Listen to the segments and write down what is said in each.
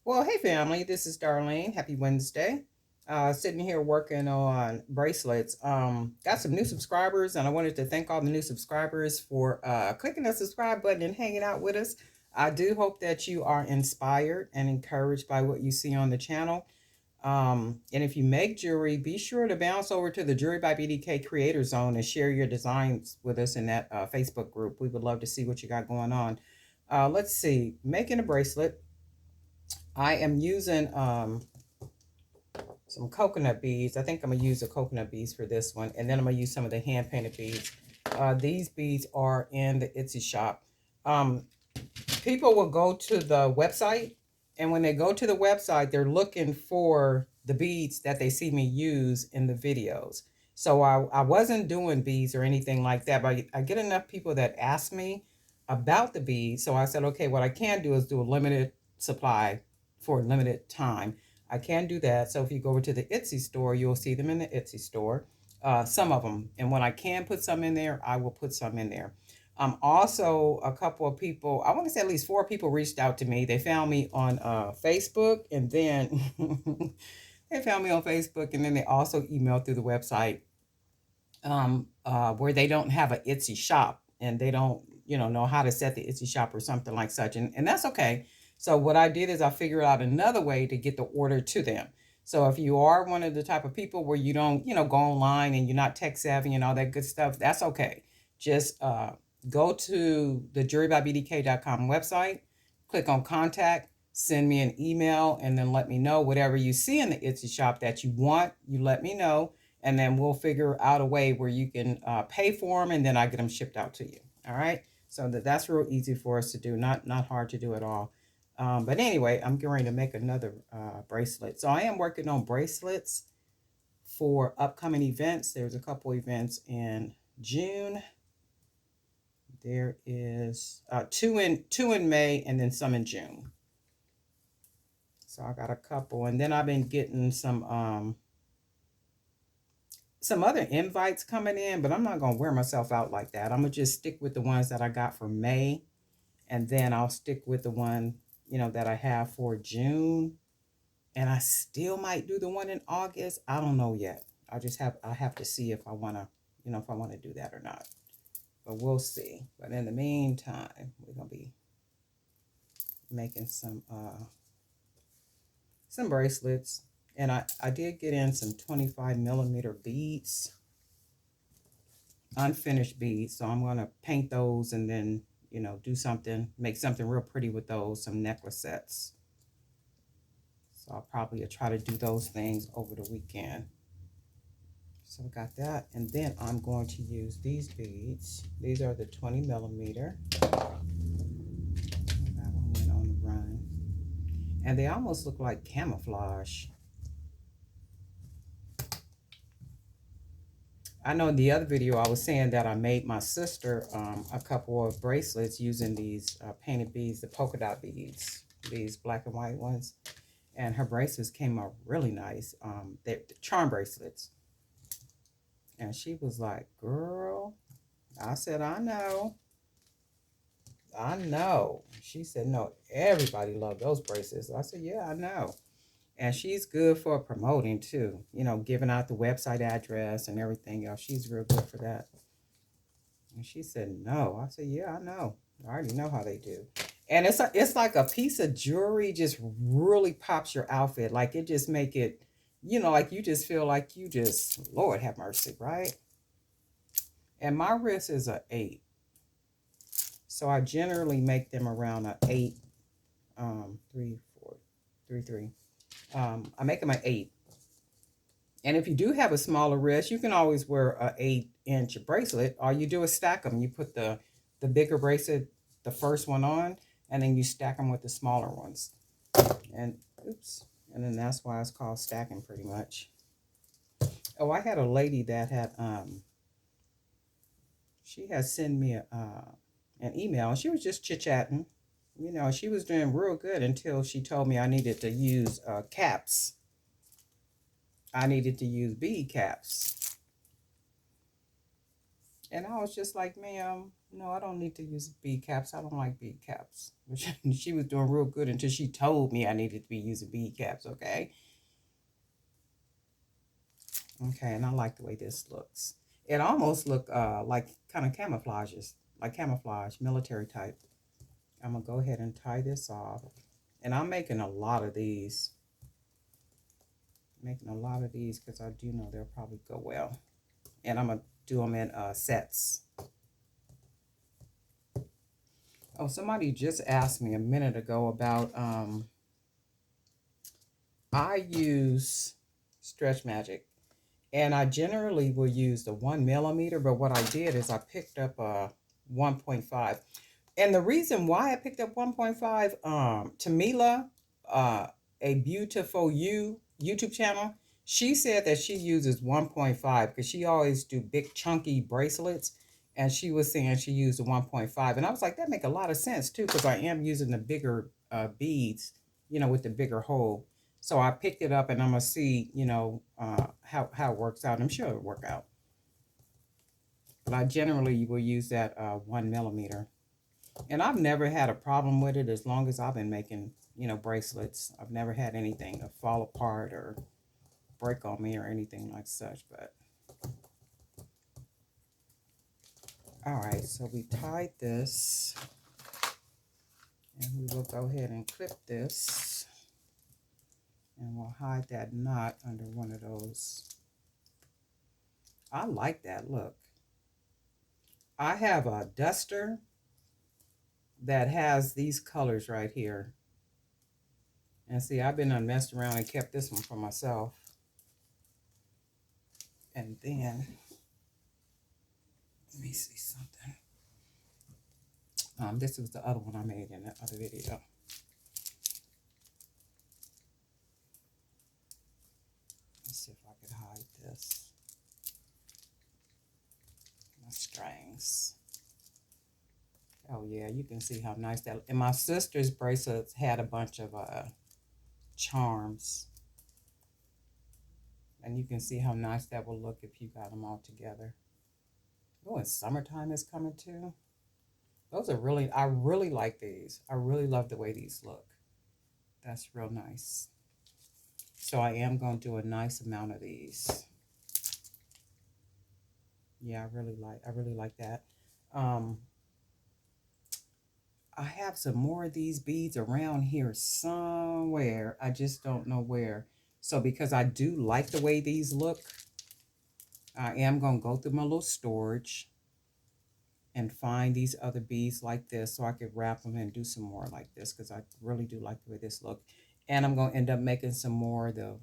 Well, hey family, this is Darlene. Happy Wednesday. Sitting here working on bracelets. Got some new subscribers, and I wanted to thank all the new subscribers for clicking the subscribe button and hanging out with us. I do hope that you are inspired and encouraged by what you see on the channel. And if you make jewelry, be sure to bounce over to the Jewelry by BDK Creator Zone and share your designs with us in that Facebook group. We would love to see what you got going on. Let's see, making a bracelet. I am using some coconut beads. I think I'm going to use the coconut beads for this one. And then I'm going to use some of the hand painted beads. These beads are in the Etsy shop. Um, People will go to the website. And when they go to the website, they're looking for the beads that they see me use in the videos. So I wasn't doing beads or anything like that. But I get enough people that ask me about the beads. So I said, okay, what I can do is do a limited supply for a limited time. I can do that. So if you go over to the Etsy store, you'll see them in the Etsy store, some of them. And when I can put some in there, I will put some in there. Also, a couple of people, I want to say at least 4 people reached out to me. They found me on Facebook, and then they found me on Facebook, and then they also emailed through the website where they don't have an Etsy shop and they don't, know how to set the Etsy shop or something like such. And that's okay. So what I did is I figured out another way to get the order to them. So if you are one of the type of people where you don't, go online and you're not tech savvy and all that good stuff, that's okay. Just go to the jewelrybybdk.com website, click on contact, send me an email, and then let me know whatever you see in the Etsy shop that you want. You let me know, and then we'll figure out a way where you can pay for them, and then I get them shipped out to you. All right. So that's real easy for us to do, not hard to do at all. But anyway, I'm going to make another bracelet. So I am working on bracelets for upcoming events. There's a couple events in June. There is two in May and then some in June. So I got a couple, and then I've been getting some other invites coming in, but I'm not gonna wear myself out like that. I'm gonna just stick with the ones that I got for May, and then I'll stick with the one that I have for June, and I still might do the one in August. I don't know yet. I have to see if I wanna if I want to do that or not. But we'll see. But in the meantime, we're gonna be making some bracelets. And I did get in some 25mm beads, unfinished beads. So I'm gonna paint those and then do something, make something real pretty with those, some necklace sets. So I'll probably try to do those things over the weekend. So I got that, and then I'm going to use these beads. These are the 20mm. That one went on the run. And they almost look like camouflage. I know in the other video I was saying that I made my sister a couple of bracelets using these painted beads, the polka dot beads, these black and white ones. And her bracelets came out really nice. They're charm bracelets. And she was like, girl, I said, I know. I know. She said, no, everybody loved those bracelets. I said, yeah, I know. And she's good for promoting too, giving out the website address and everything else. She's real good for that. And she said, no. I said, yeah, I know. I already know how they do. And it's like a piece of jewelry just really pops your outfit. Like it just make it, like you just feel like you just, Lord have mercy, right? And my wrist is an 8. So I generally make them around an 8, 3, 4, 3, 3. I make them an 8. And if you do have a smaller wrist, you can always wear a 8-inch bracelet. All you do is stack them. You put the bigger bracelet, the first one on, and then you stack them with the smaller ones. And oops, and then that's why it's called stacking pretty much. Oh, I had a lady that had she had sent me an email, and she was just chit-chatting. She was doing real good until she told me I needed to use caps. I needed to use bead caps. And I was just like, ma'am, No, I don't need to use bead caps. I don't like bead caps. She was doing real good until she told me I needed to be using bead caps, okay? Okay, and I like the way this looks. It almost look like kind of camouflages, like camouflage, military type. I'm gonna go ahead and tie this off. And I'm making a lot of these. Making a lot of these because I do know they'll probably go well. And I'm gonna do them in sets. Oh, somebody just asked me a minute ago about I use Stretch Magic, and I generally will use the 1 millimeter, but what I did is I picked up a 1.5. And the reason why I picked up 1.5, Tamila, a Beautiful You YouTube channel, she said that she uses 1.5 because she always do big chunky bracelets, and she was saying she used the 1.5, and I was like, that make a lot of sense too because I am using the bigger beads, with the bigger hole. So I picked it up, and I'm gonna see, how it works out. I'm sure it'll work out, but I generally will use that 1 millimeter. And I've never had a problem with it as long as I've been making, bracelets. I've never had anything to fall apart or break on me or anything like such. But all right, so we tied this, and we will go ahead and clip this, and we'll hide that knot under one of those. I like that look. I have a duster that has these colors right here. And see, I've been messed around and kept this one for myself. And then, let me see something. This was the other one I made in the other video. Let's see if I could hide this. My strings. Oh yeah, you can see how nice that. And my sister's bracelets had a bunch of charms. And you can see how nice that will look if you got them all together. Oh, and summertime is coming too. Those are really, I really like these. I really love the way these look. That's real nice. So I am going to do a nice amount of these. Yeah, I really like that. I have some more of these beads around here somewhere. I just don't know where. So because I do like the way these look, I am going to go through my little storage and find these other beads like this so I could wrap them and do some more like this because I really do like the way this look. And I'm going to end up making some more of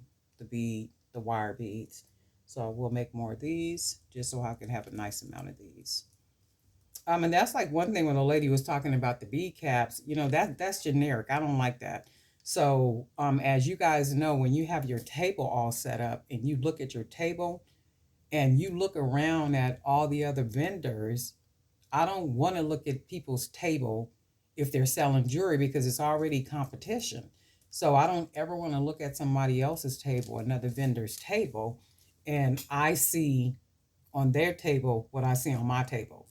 the wire beads. So we'll make more of these just so I can have a nice amount of these. And that's like one thing when the lady was talking about the bead caps, that's generic. I don't like that. So as you guys know, when you have your table all set up and you look at your table and you look around at all the other vendors, I don't want to look at people's table if they're selling jewelry because it's already competition. So I don't ever want to look at somebody else's table, another vendor's table, and I see on their table what I see on my table,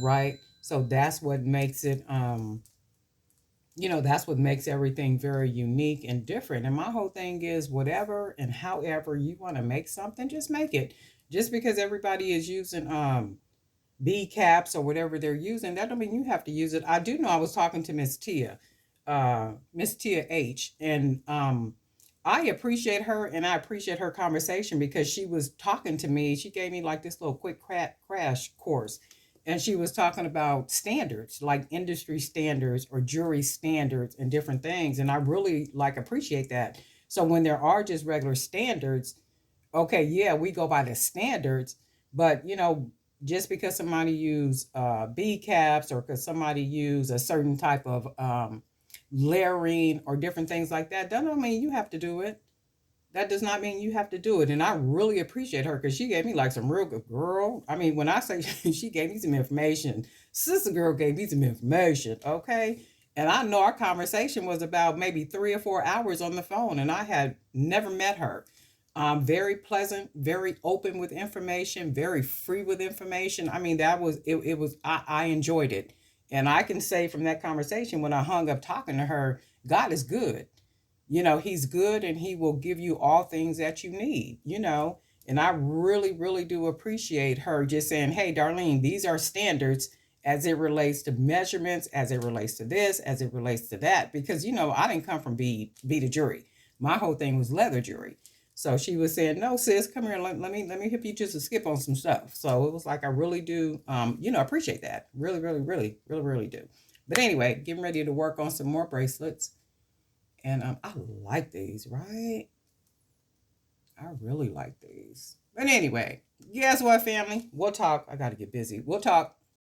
right? So that's what makes it, that's what makes everything very unique and different. And my whole thing is whatever and however you want to make something, just make it. Just because everybody is using bead caps or whatever they're using, that don't mean you have to use it. I do know I was talking to Miss Tia H, and I appreciate her and I appreciate her conversation because she was talking to me. She gave me like this little quick crash course, and she was talking about standards, like industry standards or jewelry standards and different things, and I really appreciate that. So when there are just regular standards, okay, yeah, we go by the standards, but just because somebody use bead caps or because somebody use a certain type of layering or different things like that, that don't mean you have to do it. That does not mean you have to do it. And I really appreciate her because she gave me like some real good girl. I mean, when I say she gave me some information, sister girl gave me some information, okay? And I know our conversation was about maybe 3 or 4 hours on the phone, and I had never met her. Very pleasant, very open with information, very free with information. I mean, that was it. It was I enjoyed it, and I can say from that conversation when I hung up talking to her, God is good. You know, He's good, and He will give you all things that you need. You know, and I really, really do appreciate her just saying, "Hey, Darlene, these are standards." As it relates to measurements, as it relates to this, as it relates to that, because I didn't come from bead jewelry. My whole thing was leather jewelry. So she was saying, "No, sis, come here. Let me help you just to skip on some stuff." So it was like I really do, appreciate that. Really, really, really, really, really do. But anyway, getting ready to work on some more bracelets, and I like these, right? I really like these. But anyway, guess what, family? We'll talk. I got to get busy. We'll talk